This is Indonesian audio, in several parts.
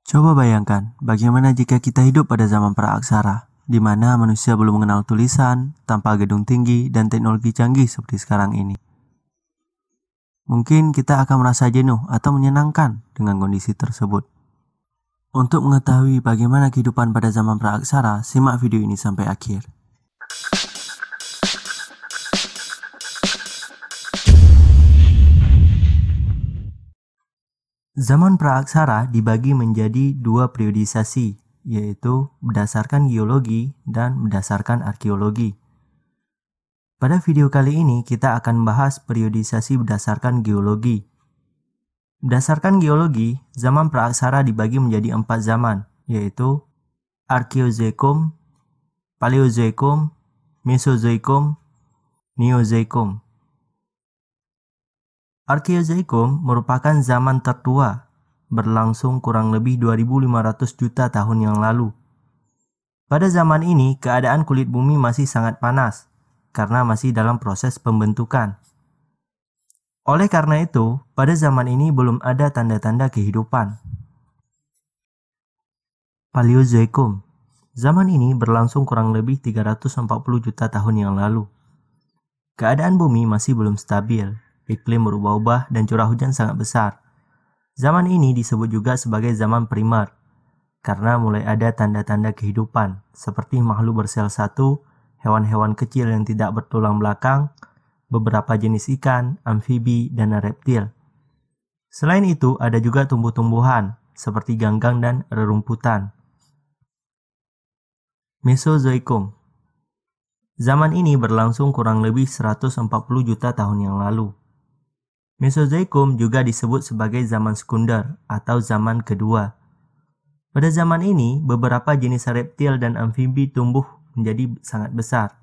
Coba bayangkan, bagaimana jika kita hidup pada zaman praaksara, di mana manusia belum mengenal tulisan, tanpa gedung tinggi, dan teknologi canggih seperti sekarang ini. Mungkin kita akan merasa jenuh atau menyenangkan dengan kondisi tersebut. Untuk mengetahui bagaimana kehidupan pada zaman praaksara, simak video ini sampai akhir. Zaman praaksara dibagi menjadi dua periodisasi, yaitu berdasarkan geologi dan berdasarkan arkeologi. Pada video kali ini kita akan membahas periodisasi berdasarkan geologi. Berdasarkan geologi, zaman praaksara dibagi menjadi 4 zaman, yaitu Arkeozoikum, Paleozoikum, Mesozoikum, Neozoikum. Arkeozoikum merupakan zaman tertua, berlangsung kurang lebih 2500 juta tahun yang lalu. Pada zaman ini, keadaan kulit bumi masih sangat panas, karena masih dalam proses pembentukan. Oleh karena itu, pada zaman ini belum ada tanda-tanda kehidupan. Paleozoikum. Zaman ini berlangsung kurang lebih 340 juta tahun yang lalu. Keadaan bumi masih belum stabil. Iklim berubah-ubah dan curah hujan sangat besar. Zaman ini disebut juga sebagai zaman primer, karena mulai ada tanda-tanda kehidupan, seperti makhluk bersel satu, hewan-hewan kecil yang tidak bertulang belakang, beberapa jenis ikan, amfibi, dan reptil. Selain itu, ada juga tumbuh-tumbuhan, seperti ganggang dan rerumputan. Mesozoikum. Zaman ini berlangsung kurang lebih 140 juta tahun yang lalu. Mesozoikum juga disebut sebagai zaman sekunder atau zaman kedua. Pada zaman ini, beberapa jenis reptil dan amfibi tumbuh menjadi sangat besar,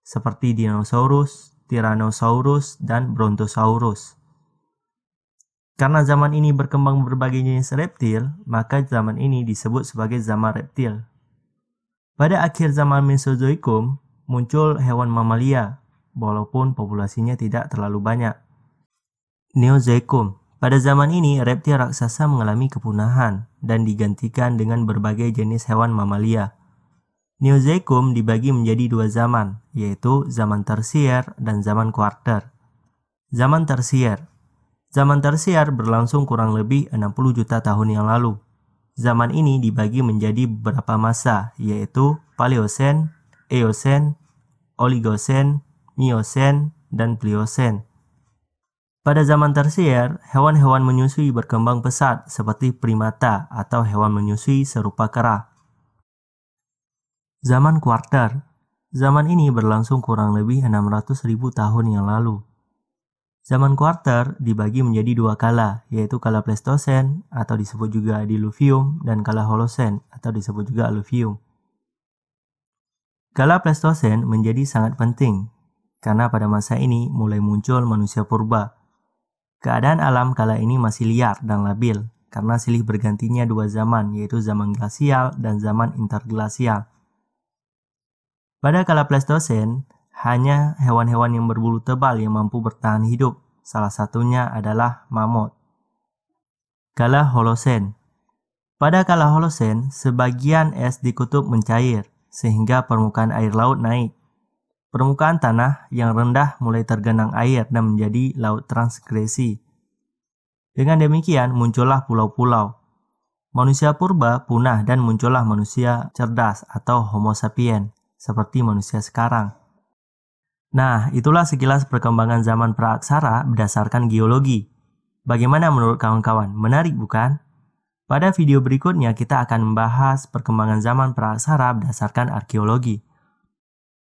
seperti dinosaurus, tyrannosaurus, dan brontosaurus. Karena zaman ini berkembang berbagai jenis reptil, maka zaman ini disebut sebagai zaman reptil. Pada akhir zaman Mesozoikum, muncul hewan mamalia, walaupun populasinya tidak terlalu banyak. Neozoikum. Pada zaman ini, reptil raksasa mengalami kepunahan dan digantikan dengan berbagai jenis hewan mamalia. Neozoikum dibagi menjadi dua zaman, yaitu zaman tersier dan zaman kuarter. Zaman tersier. Zaman tersier berlangsung kurang lebih 60 juta tahun yang lalu. Zaman ini dibagi menjadi beberapa masa, yaitu Paleosen, Eosen, Oligosen, Miosen, dan Pliosen. Pada zaman tersier, hewan-hewan menyusui berkembang pesat seperti primata atau hewan menyusui serupa kera. Zaman kuarter. Zaman ini berlangsung kurang lebih 600.000 tahun yang lalu. Zaman kuarter dibagi menjadi dua kala, yaitu kala Pleistosen atau disebut juga Diluvium dan kala Holosen atau disebut juga Alluvium. Kala Pleistosen menjadi sangat penting karena pada masa ini mulai muncul manusia purba. Keadaan alam kala ini masih liar dan labil karena silih bergantinya dua zaman, yaitu zaman glasial dan zaman interglasial. Pada kala Pleistosen, hanya hewan-hewan yang berbulu tebal yang mampu bertahan hidup, salah satunya adalah mamut. Kala Holosen. Pada kala Holosen, sebagian es di kutub mencair, sehingga permukaan air laut naik. Permukaan tanah yang rendah mulai tergenang air dan menjadi laut transgresi. Dengan demikian muncullah pulau-pulau. Manusia purba punah dan muncullah manusia cerdas atau Homo sapiens, seperti manusia sekarang. Nah, itulah sekilas perkembangan zaman praaksara berdasarkan geologi. Bagaimana menurut kawan-kawan? Menarik bukan? Pada video berikutnya kita akan membahas perkembangan zaman praaksara berdasarkan arkeologi.